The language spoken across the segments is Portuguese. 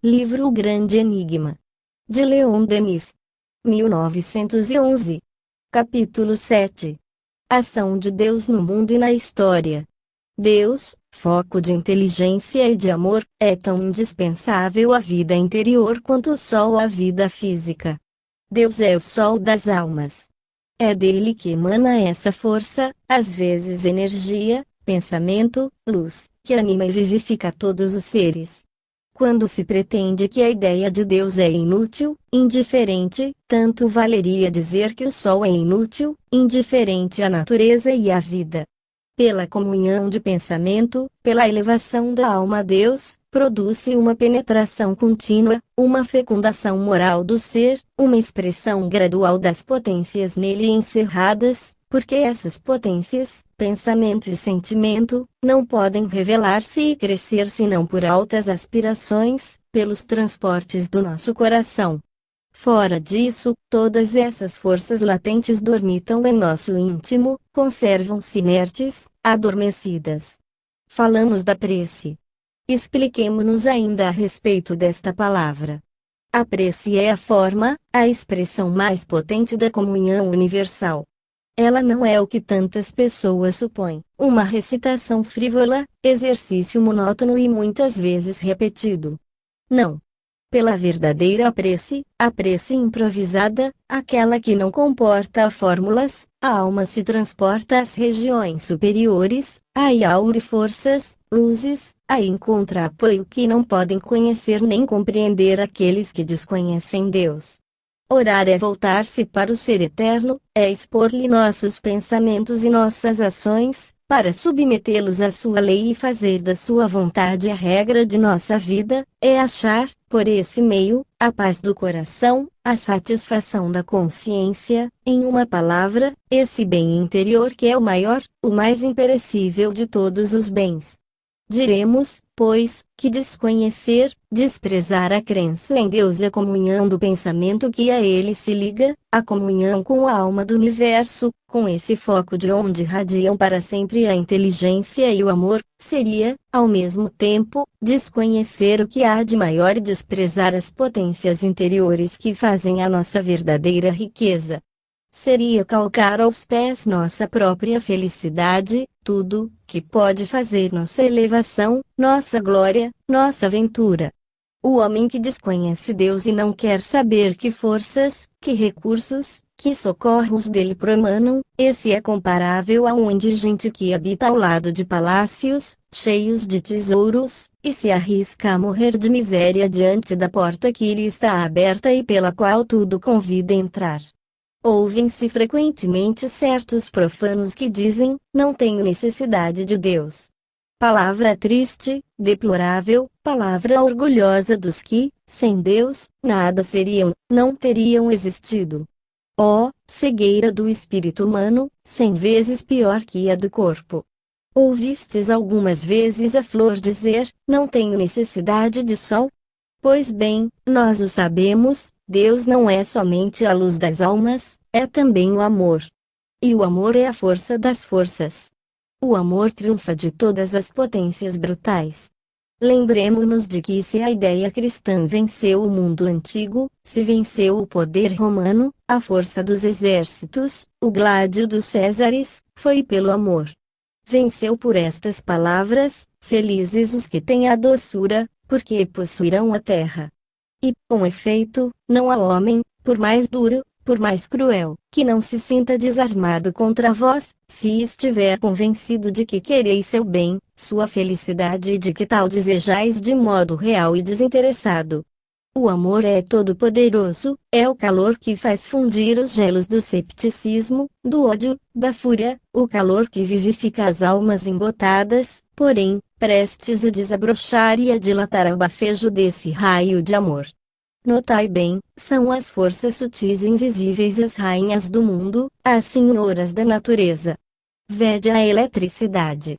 Livro O Grande Enigma. De Leon Denis. 1911. Capítulo 7. Ação de Deus no mundo e na história. Deus, foco de inteligência e de amor, é tão indispensável à vida interior quanto o sol à vida física. Deus é o sol das almas. É dele que emana essa força, às vezes energia, pensamento, luz, que anima e vivifica todos os seres. Quando se pretende que a ideia de Deus é inútil, indiferente, tanto valeria dizer que o sol é inútil, indiferente à natureza e à vida. Pela comunhão de pensamento, pela elevação da alma a Deus, produz-se uma penetração contínua, uma fecundação moral do ser, uma expressão gradual das potências nele encerradas, porque essas potências, pensamento e sentimento, não podem revelar-se e crescer senão por altas aspirações, pelos transportes do nosso coração. Fora disso, todas essas forças latentes dormitam em nosso íntimo, conservam-se inertes, adormecidas. Falamos da prece. Expliquemo-nos ainda a respeito desta palavra. A prece é a forma, a expressão mais potente da comunhão universal. Ela não é o que tantas pessoas supõem, uma recitação frívola, exercício monótono e muitas vezes repetido. Não. Pela verdadeira a prece improvisada, aquela que não comporta fórmulas, a alma se transporta às regiões superiores, aí aure forças, luzes, aí encontra apoio que não podem conhecer nem compreender aqueles que desconhecem Deus. Orar é voltar-se para o Ser Eterno, é expor-lhe nossos pensamentos e nossas ações, para submetê-los à sua lei e fazer da sua vontade a regra de nossa vida, é achar, por esse meio, a paz do coração, a satisfação da consciência, em uma palavra, esse bem interior que é o maior, o mais imperecível de todos os bens. Diremos, pois, que desconhecer, desprezar a crença em Deus e a comunhão do pensamento que a ele se liga, a comunhão com a alma do universo, com esse foco de onde radiam para sempre a inteligência e o amor, seria, ao mesmo tempo, desconhecer o que há de maior e desprezar as potências interiores que fazem a nossa verdadeira riqueza. Seria calcar aos pés nossa própria felicidade, tudo, que pode fazer nossa elevação, nossa glória, nossa ventura. O homem que desconhece Deus e não quer saber que forças, que recursos, que socorros dele proemanam, esse é comparável a um indigente que habita ao lado de palácios, cheios de tesouros, e se arrisca a morrer de miséria diante da porta que lhe está aberta e pela qual tudo convida a entrar. Ouvem-se frequentemente certos profanos que dizem, não tenho necessidade de Deus. Palavra triste, deplorável, palavra orgulhosa dos que, sem Deus, nada seriam, não teriam existido. Ó, cegueira do espírito humano, 100 vezes pior que a do corpo. Ouvistes algumas vezes a flor dizer, não tenho necessidade de sol? Pois bem, nós o sabemos, Deus não é somente a luz das almas, é também o amor. E o amor é a força das forças. O amor triunfa de todas as potências brutais. Lembremo-nos de que se a ideia cristã venceu o mundo antigo, se venceu o poder romano, a força dos exércitos, o gládio dos Césares, foi pelo amor. Venceu por estas palavras, felizes os que têm a doçura, porque possuirão a terra. E, com efeito, não há homem, por mais duro, por mais cruel, que não se sinta desarmado contra vós, se estiver convencido de que quereis seu bem, sua felicidade e de que tal desejais de modo real e desinteressado. O amor é todo-poderoso, é o calor que faz fundir os gelos do cepticismo, do ódio, da fúria, o calor que vivifica as almas embotadas, porém, prestes a desabrochar e a dilatar o bafejo desse raio de amor. Notai bem, são as forças sutis e invisíveis as rainhas do mundo, as senhoras da natureza. Vede a eletricidade.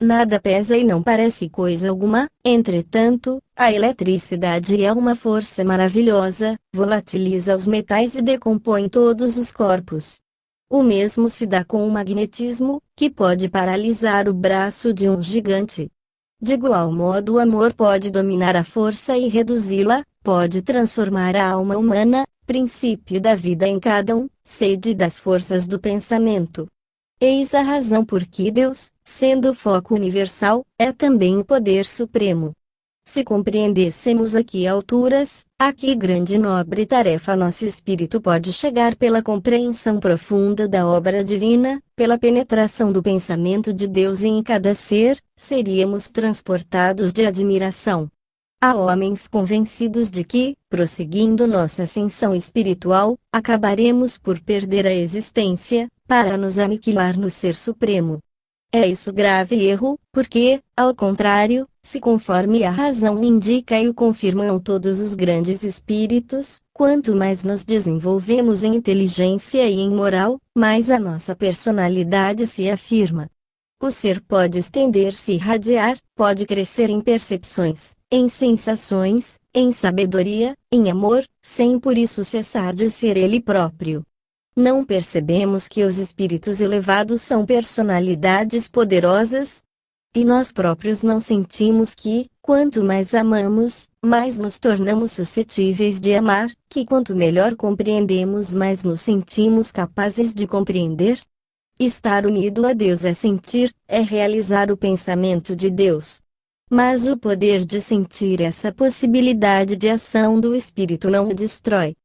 Nada pesa e não parece coisa alguma, entretanto, a eletricidade é uma força maravilhosa, volatiliza os metais e decompõe todos os corpos. O mesmo se dá com o magnetismo, que pode paralisar o braço de um gigante. De igual modo, o amor pode dominar a força e reduzi-la, pode transformar a alma humana, princípio da vida em cada um, sede das forças do pensamento. Eis a razão por que Deus, sendo o foco universal, é também o poder supremo. Se compreendêssemos a que alturas, a que grande e nobre tarefa nosso espírito pode chegar pela compreensão profunda da obra divina, pela penetração do pensamento de Deus em cada ser, seríamos transportados de admiração. Há homens convencidos de que, prosseguindo nossa ascensão espiritual, acabaremos por perder a existência, para nos aniquilar no Ser Supremo. É isso grave erro, porque, ao contrário, se conforme a razão indica e o confirmam todos os grandes espíritos, quanto mais nos desenvolvemos em inteligência e em moral, mais a nossa personalidade se afirma. O ser pode estender-se e irradiar, pode crescer em percepções, em sensações, em sabedoria, em amor, sem por isso cessar de ser ele próprio. Não percebemos que os espíritos elevados são personalidades poderosas? E nós próprios não sentimos que, quanto mais amamos, mais nos tornamos suscetíveis de amar, que quanto melhor compreendemos, mais nos sentimos capazes de compreender? Estar unido a Deus é sentir, é realizar o pensamento de Deus. Mas o poder de sentir essa possibilidade de ação do espírito não o destrói.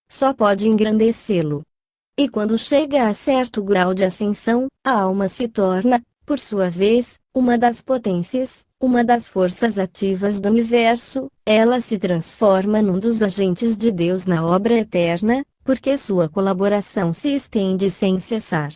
Só pode engrandecê-lo. E quando chega a certo grau de ascensão, a alma se torna, por sua vez, uma das potências, uma das forças ativas do universo, ela se transforma num dos agentes de Deus na obra eterna, porque sua colaboração se estende sem cessar.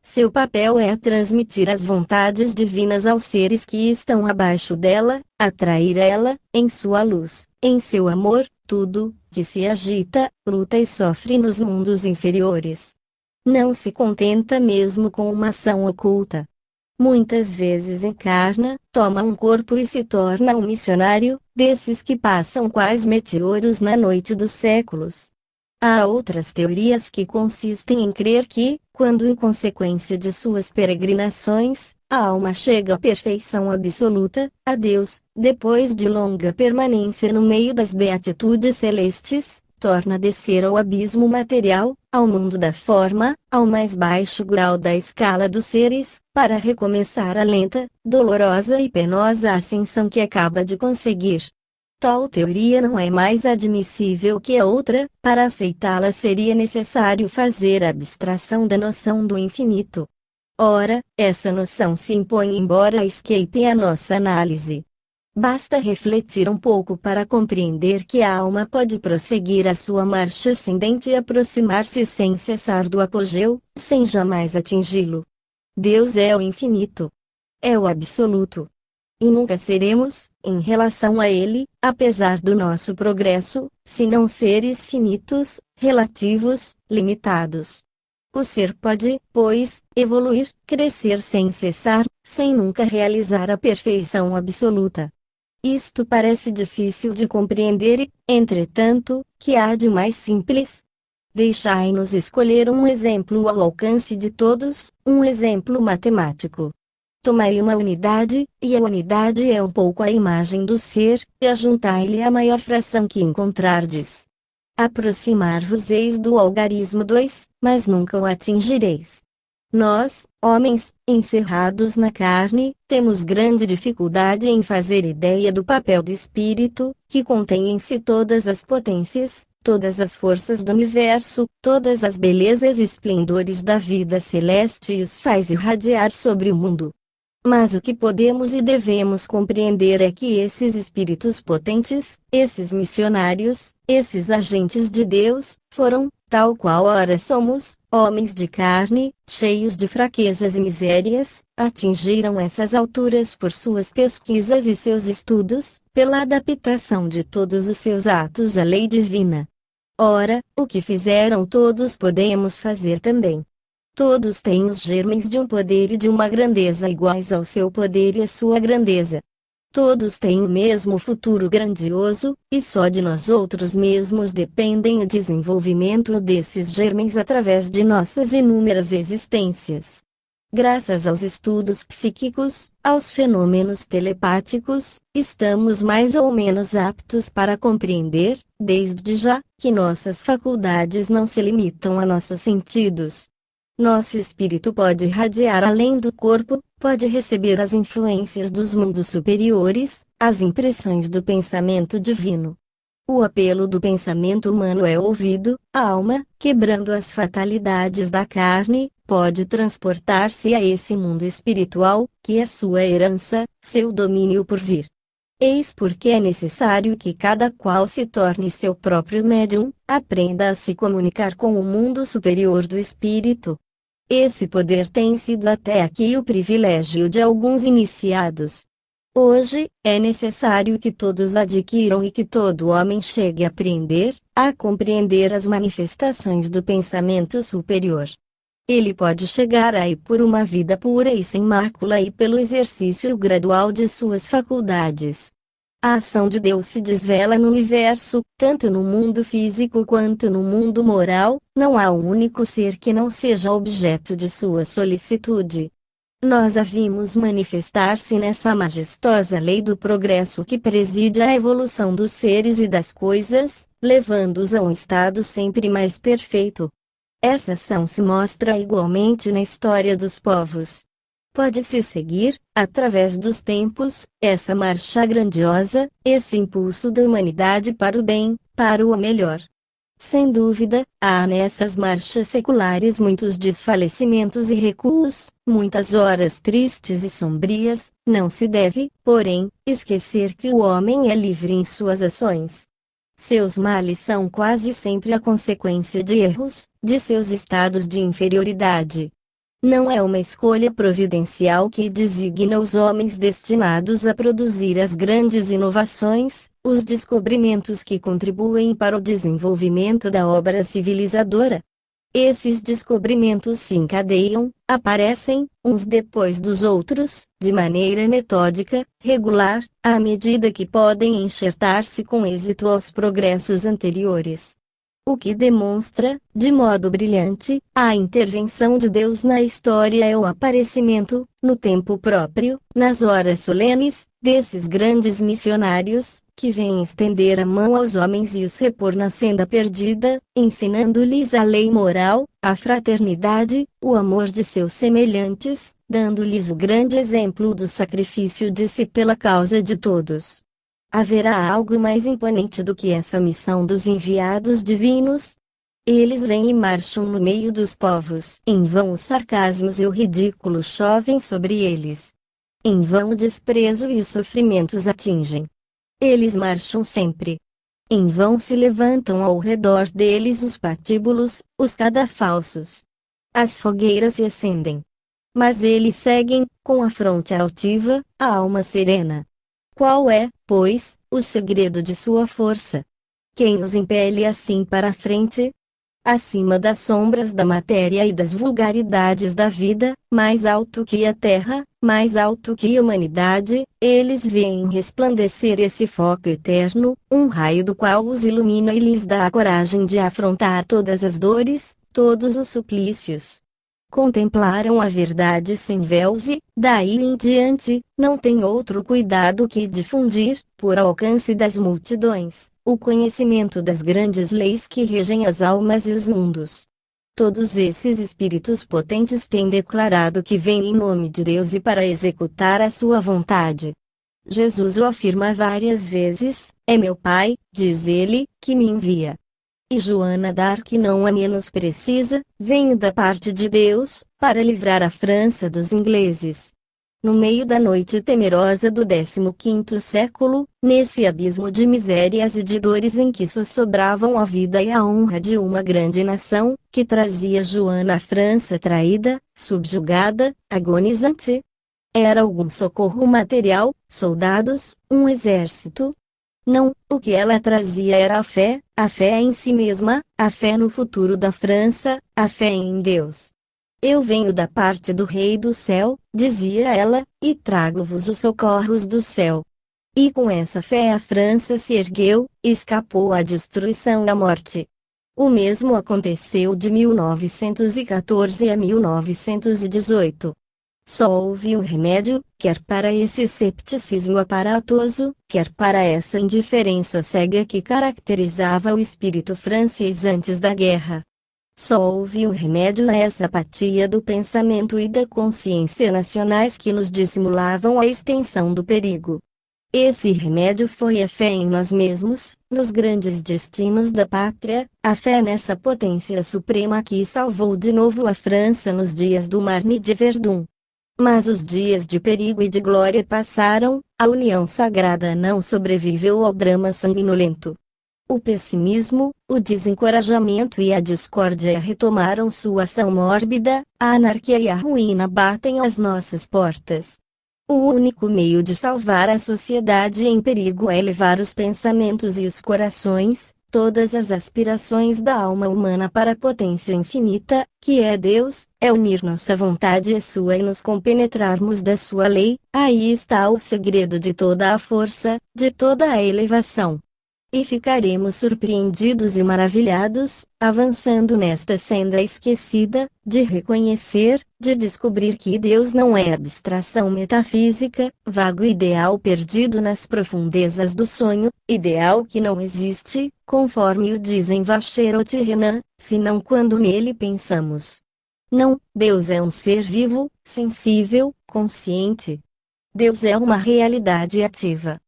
Seu papel é transmitir as vontades divinas aos seres que estão abaixo dela, atrair ela, em sua luz, em seu amor, tudo que se agita, luta e sofre nos mundos inferiores. Não se contenta mesmo com uma ação oculta. Muitas vezes encarna, toma um corpo e se torna um missionário, desses que passam quais meteoros na noite dos séculos. Há outras teorias que consistem em crer que, quando em consequência de suas peregrinações, a alma chega à perfeição absoluta, a Deus, depois de longa permanência no meio das beatitudes celestes, torna a descer ao abismo material, ao mundo da forma, ao mais baixo grau da escala dos seres, para recomeçar a lenta, dolorosa e penosa ascensão que acaba de conseguir. Tal teoria não é mais admissível que a outra, para aceitá-la seria necessário fazer abstração da noção do infinito. Ora, essa noção se impõe embora escape a nossa análise. Basta refletir um pouco para compreender que a alma pode prosseguir a sua marcha ascendente e aproximar-se sem cessar do apogeu, sem jamais atingi-lo. Deus é o infinito. É o absoluto. E nunca seremos, em relação a Ele, apesar do nosso progresso, senão seres finitos, relativos, limitados. O ser pode, pois, evoluir, crescer sem cessar, sem nunca realizar a perfeição absoluta. Isto parece difícil de compreender e, entretanto, que há de mais simples? Deixai-nos escolher um exemplo ao alcance de todos, um exemplo matemático. Tomai uma unidade, e a unidade é um pouco a imagem do ser, e ajuntai-lhe a maior fração que encontrardes. Aproximar-vos-eis do algarismo 2, mas nunca o atingireis. Nós, homens, encerrados na carne, temos grande dificuldade em fazer ideia do papel do espírito, que contém em si todas as potências, todas as forças do universo, todas as belezas e esplendores da vida celeste e os faz irradiar sobre o mundo. Mas o que podemos e devemos compreender é que esses espíritos potentes, esses missionários, esses agentes de Deus, foram, tal qual ora somos, homens de carne, cheios de fraquezas e misérias, atingiram essas alturas por suas pesquisas e seus estudos, pela adaptação de todos os seus atos à lei divina. Ora, o que fizeram todos podemos fazer também. Todos têm os germens de um poder e de uma grandeza iguais ao seu poder e à sua grandeza. Todos têm o mesmo futuro grandioso, e só de nós outros mesmos dependem o desenvolvimento desses germens através de nossas inúmeras existências. Graças aos estudos psíquicos, aos fenômenos telepáticos, estamos mais ou menos aptos para compreender, desde já, que nossas faculdades não se limitam a nossos sentidos. Nosso espírito pode irradiar além do corpo, pode receber as influências dos mundos superiores, as impressões do pensamento divino. O apelo do pensamento humano é ouvido, a alma, quebrando as fatalidades da carne, pode transportar-se a esse mundo espiritual, que é sua herança, seu domínio por vir. Eis porque é necessário que cada qual se torne seu próprio médium, aprenda a se comunicar com o mundo superior do espírito. Esse poder tem sido até aqui o privilégio de alguns iniciados. Hoje, é necessário que todos adquiram e que todo homem chegue a aprender, a compreender as manifestações do pensamento superior. Ele pode chegar aí por uma vida pura e sem mácula e pelo exercício gradual de suas faculdades. A ação de Deus se desvela no universo, tanto no mundo físico quanto no mundo moral, não há um único ser que não seja objeto de sua solicitude. Nós a vimos manifestar-se nessa majestosa lei do progresso que preside a evolução dos seres e das coisas, levando-os a um estado sempre mais perfeito. Essa ação se mostra igualmente na história dos povos. Pode-se seguir, através dos tempos, essa marcha grandiosa, esse impulso da humanidade para o bem, para o melhor. Sem dúvida, há nessas marchas seculares muitos desfalecimentos e recuos, muitas horas tristes e sombrias. Não se deve, porém, esquecer que o homem é livre em suas ações. Seus males são quase sempre a consequência de erros, de seus estados de inferioridade. Não é uma escolha providencial que designa os homens destinados a produzir as grandes inovações, os descobrimentos que contribuem para o desenvolvimento da obra civilizadora. Esses descobrimentos se encadeiam, aparecem, uns depois dos outros, de maneira metódica, regular, à medida que podem enxertar-se com êxito aos progressos anteriores. O que demonstra, de modo brilhante, a intervenção de Deus na história é o aparecimento, no tempo próprio, nas horas solenes, desses grandes missionários, que vêm estender a mão aos homens e os repor na senda perdida, ensinando-lhes a lei moral, a fraternidade, o amor de seus semelhantes, dando-lhes o grande exemplo do sacrifício de si pela causa de todos. Haverá algo mais imponente do que essa missão dos enviados divinos? Eles vêm e marcham no meio dos povos. Em vão os sarcasmos e o ridículo chovem sobre eles. Em vão o desprezo e os sofrimentos atingem. Eles marcham sempre. Em vão se levantam ao redor deles os patíbulos, os cadafalsos. As fogueiras se acendem. Mas eles seguem, com a fronte altiva, a alma serena. Qual é, pois, o segredo de sua força? Quem os impele assim para a frente? Acima das sombras da matéria e das vulgaridades da vida, mais alto que a terra, mais alto que a humanidade, eles veem resplandecer esse foco eterno, um raio do qual os ilumina e lhes dá a coragem de afrontar todas as dores, todos os suplícios. Contemplaram a verdade sem véus e, daí em diante, não têm outro cuidado que difundir, por alcance das multidões, o conhecimento das grandes leis que regem as almas e os mundos. Todos esses espíritos potentes têm declarado que vêm em nome de Deus e para executar a sua vontade. Jesus o afirma várias vezes: é meu Pai, diz ele, que me envia. E Joana d'Arc não é menos precisa: venho da parte de Deus, para livrar a França dos ingleses. No meio da noite temerosa do 15º século, nesse abismo de misérias e de dores em que sossobravam a vida e a honra de uma grande nação, que trazia Joana à França traída, subjugada, agonizante? Era algum socorro material, soldados, um exército? Não, o que ela trazia era a fé em si mesma, a fé no futuro da França, a fé em Deus. Eu venho da parte do Rei do Céu, dizia ela, e trago-vos os socorros do céu. E com essa fé a França se ergueu, escapou à destruição e à morte. O mesmo aconteceu de 1914 a 1918. Só houve um remédio, quer para esse cepticismo aparatoso, quer para essa indiferença cega que caracterizava o espírito francês antes da guerra. Só houve um remédio a essa apatia do pensamento e da consciência nacionais que nos dissimulavam a extensão do perigo. Esse remédio foi a fé em nós mesmos, nos grandes destinos da pátria, a fé nessa potência suprema que salvou de novo a França nos dias do Marne de Verdun. Mas os dias de perigo e de glória passaram, a união sagrada não sobreviveu ao drama sanguinolento. O pessimismo, o desencorajamento e a discórdia retomaram sua ação mórbida, a anarquia e a ruína batem às nossas portas. O único meio de salvar a sociedade em perigo é elevar os pensamentos e os corações, todas as aspirações da alma humana para a potência infinita, que é Deus, é unir nossa vontade à sua e nos compenetrarmos da sua lei. Aí está o segredo de toda a força, de toda a elevação. E ficaremos surpreendidos e maravilhados, avançando nesta senda esquecida, de reconhecer, de descobrir que Deus não é abstração metafísica, vago ideal perdido nas profundezas do sonho, ideal que não existe, conforme o dizem Vacherot e Renan, senão quando nele pensamos. Não, Deus é um ser vivo, sensível, consciente. Deus é uma realidade ativa.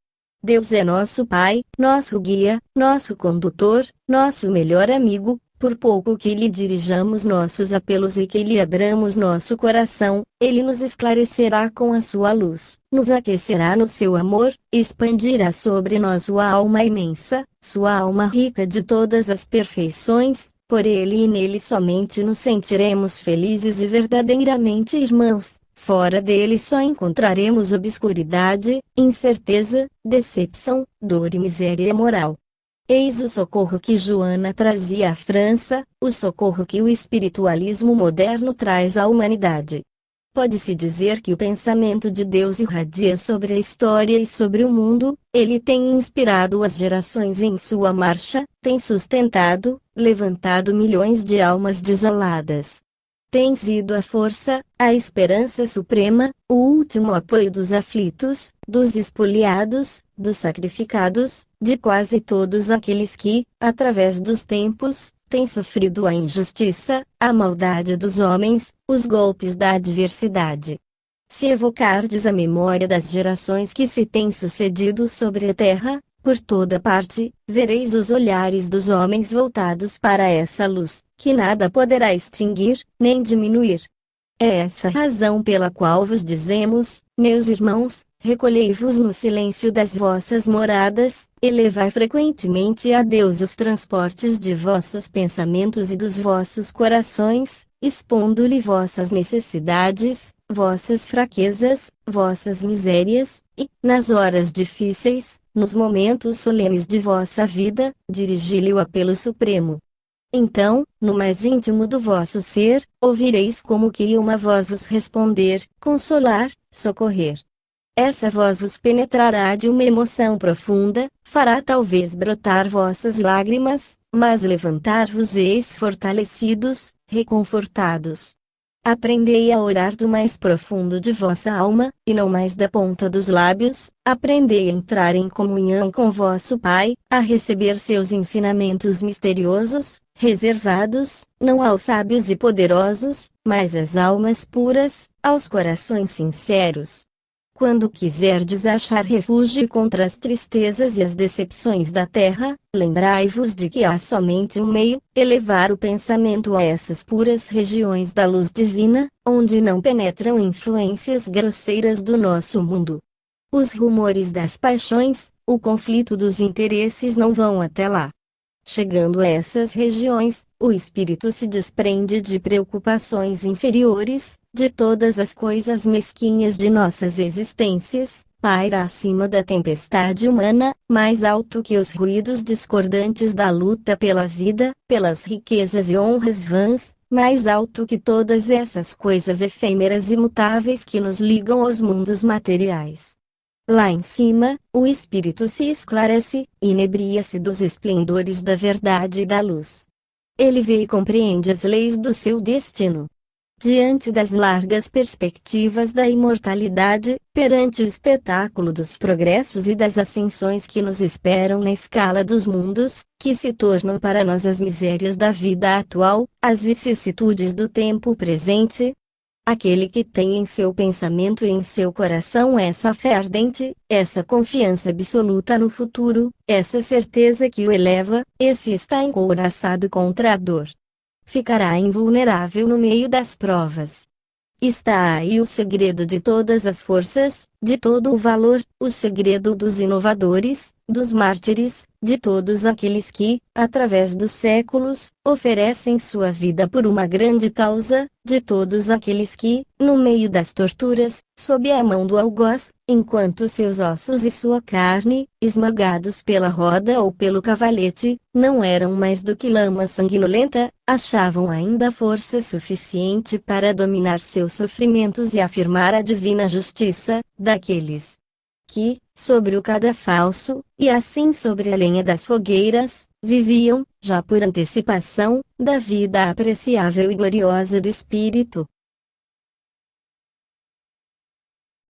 Deus é nosso Pai, nosso guia, nosso condutor, nosso melhor amigo, por pouco que lhe dirijamos nossos apelos e que lhe abramos nosso coração, ele nos esclarecerá com a sua luz, nos aquecerá no seu amor, expandirá sobre nós sua alma imensa, sua alma rica de todas as perfeições, por ele e nele somente nos sentiremos felizes e verdadeiramente irmãos. Fora dele só encontraremos obscuridade, incerteza, decepção, dor e miséria moral. Eis o socorro que Joana trazia à França, o socorro que o espiritualismo moderno traz à humanidade. Pode-se dizer que o pensamento de Deus irradia sobre a história e sobre o mundo, ele tem inspirado as gerações em sua marcha, tem sustentado, levantado milhões de almas desoladas. Tem sido a força, a esperança suprema, o último apoio dos aflitos, dos espoliados, dos sacrificados, de quase todos aqueles que, através dos tempos, têm sofrido a injustiça, a maldade dos homens, os golpes da adversidade. Se evocardes a memória das gerações que se têm sucedido sobre a terra, por toda parte, vereis os olhares dos homens voltados para essa luz, que nada poderá extinguir, nem diminuir. É essa razão pela qual vos dizemos, meus irmãos, recolhei-vos no silêncio das vossas moradas, elevai frequentemente a Deus os transportes de vossos pensamentos e dos vossos corações, expondo-lhe vossas necessidades, vossas fraquezas, vossas misérias, e, nas horas difíceis, nos momentos solenes de vossa vida, dirigi-lhe o apelo supremo. Então, no mais íntimo do vosso ser, ouvireis como que uma voz vos responder, consolar, socorrer. Essa voz vos penetrará de uma emoção profunda, fará talvez brotar vossas lágrimas, mas levantar-vos-eis fortalecidos, reconfortados. Aprendei a orar do mais profundo de vossa alma, e não mais da ponta dos lábios, aprendei a entrar em comunhão com vosso Pai, a receber seus ensinamentos misteriosos, reservados, não aos sábios e poderosos, mas às almas puras, aos corações sinceros. Quando quiserdes achar refúgio contra as tristezas e as decepções da terra, lembrai-vos de que há somente um meio, elevar o pensamento a essas puras regiões da luz divina, onde não penetram influências grosseiras do nosso mundo. Os rumores das paixões, o conflito dos interesses não vão até lá. Chegando a essas regiões, o espírito se desprende de preocupações inferiores, de todas as coisas mesquinhas de nossas existências, paira acima da tempestade humana, mais alto que os ruídos discordantes da luta pela vida, pelas riquezas e honras vãs, mais alto que todas essas coisas efêmeras e mutáveis que nos ligam aos mundos materiais. Lá em cima, o espírito se esclarece, inebria-se dos esplendores da verdade e da luz. Ele vê e compreende as leis do seu destino. Diante das largas perspectivas da imortalidade, perante o espetáculo dos progressos e das ascensões que nos esperam na escala dos mundos, que se tornam para nós as misérias da vida atual, as vicissitudes do tempo presente, aquele que tem em seu pensamento e em seu coração essa fé ardente, essa confiança absoluta no futuro, essa certeza que o eleva, esse está encouraçado contra a dor. Ficará invulnerável no meio das provas. Está aí o segredo de todas as forças, de todo o valor, o segredo dos inovadores, dos mártires, de todos aqueles que, através dos séculos, oferecem sua vida por uma grande causa, de todos aqueles que, no meio das torturas, sob a mão do algoz, enquanto seus ossos e sua carne, esmagados pela roda ou pelo cavalete, não eram mais do que lama sanguinolenta, achavam ainda força suficiente para dominar seus sofrimentos e afirmar a divina justiça, daqueles que, sobre o cadafalso, e assim sobre a lenha das fogueiras, viviam, já por antecipação, da vida apreciável e gloriosa do Espírito.